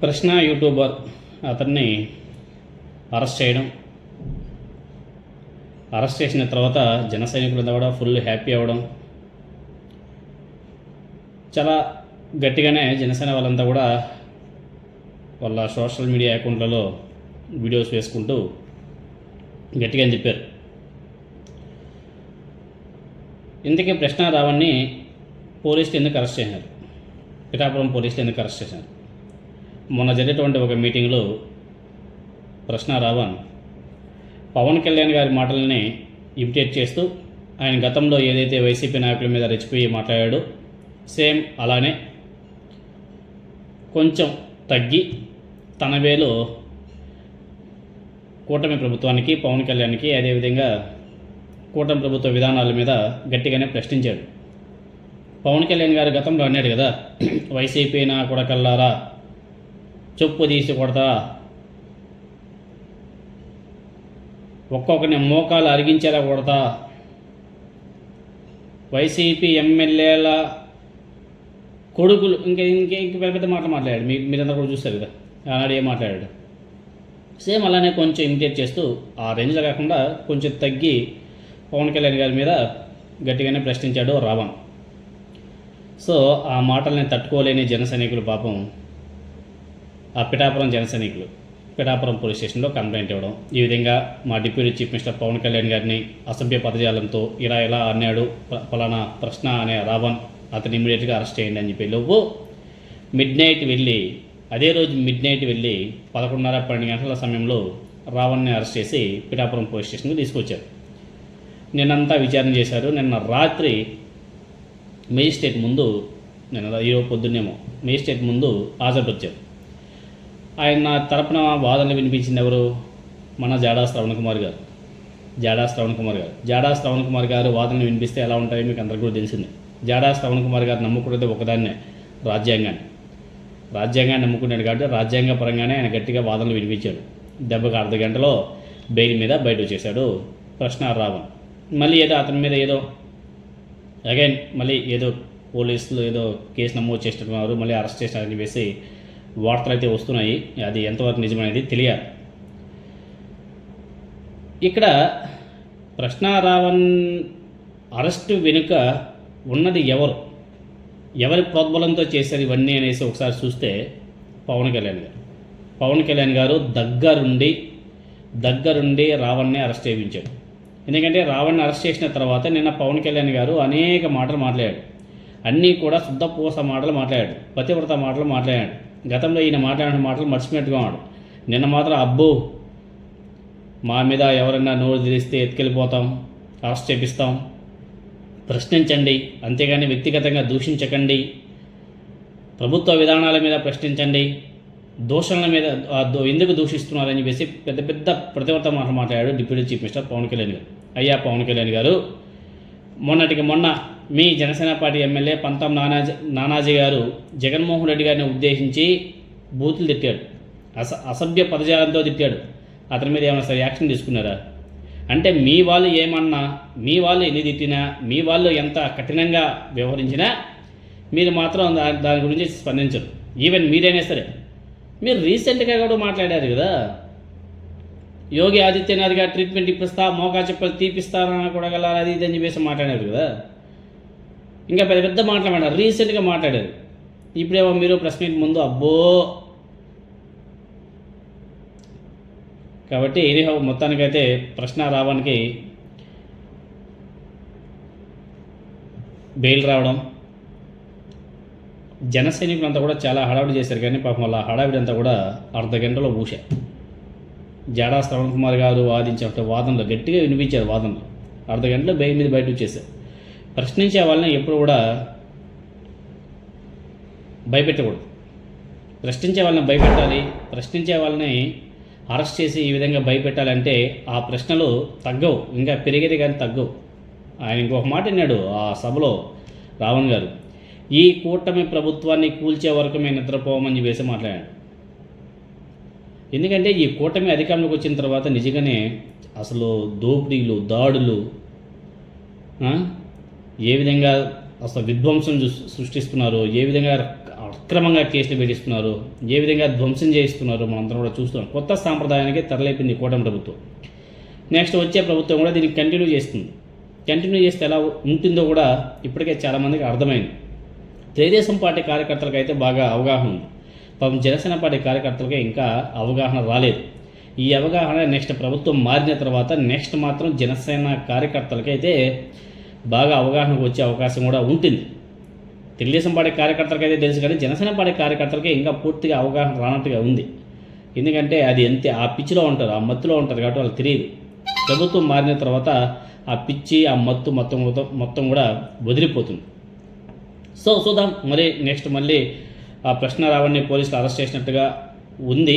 ప్రశ్న యూట్యూబర్ అతన్ని అరెస్ట్ చేయడం, అరెస్ట్ చేసిన తర్వాత జన సైనికులంతా కూడా ఫుల్ హ్యాపీ అవ్వడం, చాలా గట్టిగానే జనసేన వాళ్ళంతా కూడా వాళ్ళ సోషల్ మీడియా అకౌంట్లలో వీడియోస్ వేసుకుంటూ గట్టిగా అని చెప్పారు. ఇంతకీ ప్రశ్న రావణ్ణి పోలీసులు ఎందుకు అరెస్ట్ చేశారు? పిఠాపురం పోలీసులు ఎందుకు అరెస్ట్ చేశారు? మొన్న జరిగేటువంటి ఒక మీటింగ్లో ప్రశ్న రావణ్ పవన్ కళ్యాణ్ గారి మాటలని ఇమిటేట్ చేస్తూ ఆయన గతంలో ఏదైతే వైసీపీ నాయకుల మీద రెచ్చిపోయి మాట్లాడాడో సేమ్ అలానే కొంచెం తగ్గి తన వేలో కూటమి ప్రభుత్వానికి, పవన్ కళ్యాణ్కి, అదేవిధంగా కూటమి ప్రభుత్వ విధానాల మీద గట్టిగానే ప్రశ్నించాడు. పవన్ కళ్యాణ్ గారు గతంలో అన్నాడు కదా, వైసీపీ నా కొడకల్లారా చెప్పు తీసి కొడతా, ఒక్కొక్కరిని మోకాలు అరిగించేలా కొడతా, వైసీపీ ఎమ్మెల్యేల కొడుకులు ఇంక పెద్ద పెద్ద మాటలు మాట్లాడాడు. మీరందరూ కూడా చూస్తారు కదా ఆనాడు ఏం మాట్లాడాడు. సేమ్ అలానే కొంచెం ఇమిటేట్ చేస్తూ ఆ రేంజ్లో కాకుండా కొంచెం తగ్గి పవన్ కళ్యాణ్ గారి మీద గట్టిగానే ప్రశ్నించాడు రావణ్. సో ఆ మాటల్ని తట్టుకోలేని జన సైనికులు పాపం ఆ పిఠాపురం జన సైనికులు పిఠాపురం పోలీస్ స్టేషన్లో కంప్లైంట్ ఇవ్వడం, ఈ విధంగా మా deputy chief minister Pawan Kalyan గారిని అసభ్య పదజాలంతో ఇలా అన్నాడు ఫలానా ప్రశ్న అనే రావణ్, అతను ఇమీడియట్గా అరెస్ట్ చేయండి అని చెప్పి లోపు అదే రోజు మిడ్ నైట్ వెళ్ళి 11:30-12 గంటల సమయంలో రావణ్ని అరెస్ట్ చేసి పిఠాపురం పోలీస్ స్టేషన్కి తీసుకొచ్చారు. నిన్నంతా విచారణ చేశారు. నిన్న రాత్రి మేజిస్ట్రేట్ ముందు, ఈరోజు పొద్దున్నేమో మేజిస్ట్రేట్ ముందు హాజరుపరిచారు. ఆయన తరపున వాదనలు వినిపించింది ఎవరు? మన జాడా శ్రవణ్ కుమార్ గారు. జాడా శ్రవణ్ కుమార్ గారు వాదనలు వినిపిస్తే ఎలా ఉంటాయో మీకు అందరికీ కూడా తెలిసింది. జాడా శ్రవణ్ కుమార్ గారు నమ్ముకునేది ఒకదాన్నే, రాజ్యాంగాన్ని నమ్ముకున్నాడు కాబట్టి రాజ్యాంగ పరంగానే ఆయన గట్టిగా వాదనలు వినిపించాడు. దెబ్బకు అర్ధ గంటలో బెయిల్ మీద బయట వచ్చేశాడు ప్రశ్న రావణ్. మళ్ళీ అతని మీద మళ్ళీ పోలీసులు కేసు నమోదు చేస్తున్నారు, మళ్ళీ అరెస్ట్ చేశారని చెప్పేసి వార్తలు అయితే వస్తున్నాయి. అది ఎంతవరకు నిజమనేది తెలియాలి. ఇక్కడ ప్రశ్న రావణ్ అరెస్టు వెనుక ఉన్నది ఎవరి ప్రోద్బలంతో చేశారు ఇవన్నీ అనేసి ఒకసారి చూస్తే పవన్ కళ్యాణ్ గారు దగ్గరుండి రావణ్ని అరెస్ట్ చేయించాడు. ఎందుకంటే రావణ్ని అరెస్ట్ చేసిన తర్వాత నిన్న పవన్ కళ్యాణ్ గారు అనేక మాటలు మాట్లాడాడు. అన్నీ కూడా శుద్ధపూస మాటలు మాట్లాడాడు, పతివ్రత మాటలు మాట్లాడాడు. గతంలో ఈయన మాట్లాడిన మాటలు మర్చిపోయినట్టుగా ఉన్నాడు. నిన్న మాత్రం అబ్బో మా మీద ఎవరైనా నోరు తెరిస్తే ఎత్తుకెళ్ళిపోతాం, అరెస్ట్ చేపిస్తాం, ప్రశ్నించండి, అంతేగాని వ్యక్తిగతంగా దూషించకండి, ప్రభుత్వ విధానాల మీద ప్రశ్నించండి, దోషణల మీద ఎందుకు దూషిస్తున్నారని చెప్పేసి పెద్ద పెద్ద ప్రతివర్త మాట్లాడాడు deputy chief minister Pawan Kalyan గారు. అయ్యా పవన్ కళ్యాణ్ గారు, మొన్న మీ జనసేన పార్టీ ఎమ్మెల్యే పంతం నానాజీ గారు జగన్మోహన్ రెడ్డి గారిని ఉద్దేశించి బూతులు తిట్టాడు, అసభ్య పదజాలంతో తిట్టాడు. అతని మీద ఏమైనా సరే యాక్షన్ తీసుకున్నారా? అంటే మీ వాళ్ళు ఏమన్నా, మీ వాళ్ళు ఎన్ని తిట్టినా, మీ వాళ్ళు ఎంత కఠినంగా వ్యవహరించినా మీరు మాత్రం దాని గురించి స్పందించరు. ఈవెన్ మీరైనా సరే. మీరు రీసెంట్గా కూడా మాట్లాడారు కదా, యోగి ఆదిత్యనాథ్ గారు ట్రీట్మెంట్ ఇప్పిస్తా, మోకా చెప్పలు తీపిస్తానని కూడా గల అది ఇది అని చెప్పేసి మాట్లాడారు కదా. ఇంకా పెద్ద మాట్లాడారు, రీసెంట్గా మాట్లాడారు. ఇప్పుడేమో మీరు ప్రెస్ మీట్ ముందు అబ్బో. కాబట్టి మొత్తానికైతే ప్రశ్న రావణ్కి బెయిల్ రావడం, జన సైనికులంతా కూడా చాలా హడావిడి చేశారు. కానీ పాపం వాళ్ళ హడావిడి అంతా కూడా అర్ధ గంటలో ఊసా. జాడా శ్రవణ్ కుమార్ గారు వాదించే వాదనలు గట్టిగా వినిపించారు. వాదనలు అర్ధ గంటలో బెయిల్ మీద బయట వచ్చేసారు. ప్రశ్నించే వాళ్ళని ఎప్పుడు కూడా భయపెట్టకూడదు. ప్రశ్నించే వాళ్ళని భయపెట్టాలి. ప్రశ్నించే వాళ్ళని అరెస్ట్ చేసి ఈ విధంగా భయపెట్టాలంటే ఆ ప్రశ్నలు తగ్గవు, ఇంకా పెరిగేది కానీ తగ్గవు. ఆయన ఇంకొక మాట అన్నాడు ఆ సభలో రావణ్ గారు, ఈ కూటమి ప్రభుత్వాన్ని కూల్చే వరకు మేము నిద్రపోవమని చెప్పేసి మాట్లాడాడు. ఎందుకంటే ఈ కూటమి అధికారంలోకి వచ్చిన తర్వాత నిజంగానే అసలు దోపిడీలు, దాడులు, ఏ విధంగా అసలు విధ్వంసం సృష్టిస్తున్నారు, ఏ విధంగా అక్రమంగా కేసులు పెట్టిస్తున్నారు, ఏ విధంగా ధ్వంసం చేయిస్తున్నారు మనందరం కూడా చూస్తున్నాం. కొత్త సాంప్రదాయానికి తెరలేపింది కూటమి ప్రభుత్వం. నెక్స్ట్ వచ్చే ప్రభుత్వం కూడా దీనికి కంటిన్యూ చేస్తుంది. కంటిన్యూ చేస్తే ఎలా ఉంటుందో కూడా ఇప్పటికే చాలామందికి అర్థమైంది. తెలుగుదేశం పార్టీ కార్యకర్తలకు అయితే బాగా అవగాహన ఉంది. పాపం జనసేన పార్టీ కార్యకర్తలకే ఇంకా అవగాహన రాలేదు. ఈ అవగాహన నెక్స్ట్ ప్రభుత్వం మారిన తర్వాత నెక్స్ట్ మాత్రం జనసేన కార్యకర్తలకైతే బాగా అవగాహనకు వచ్చే అవకాశం కూడా ఉంటుంది. తెలుగుదేశం పార్టీ కార్యకర్తలకైతే తెలుసు, కానీ జనసేన పార్టీ కార్యకర్తలకే ఇంకా పూర్తిగా అవగాహన రానట్టుగా ఉంది. ఎందుకంటే అది అంతే, ఆ పిచ్చిలో ఉంటారు, ఆ మత్తులో ఉంటారు కాబట్టి వాళ్ళకి తెలియదు. ప్రభుత్వం మారిన తర్వాత ఆ పిచ్చి, ఆ మత్తు మొత్తం కూడా వదిలిపోతుంది. సో చూద్దాం మరి నెక్స్ట్ మళ్ళీ ఆ ప్రశ్న రావణ్ణి పోలీసులు అరెస్ట్ చేసినట్టుగా ఉంది.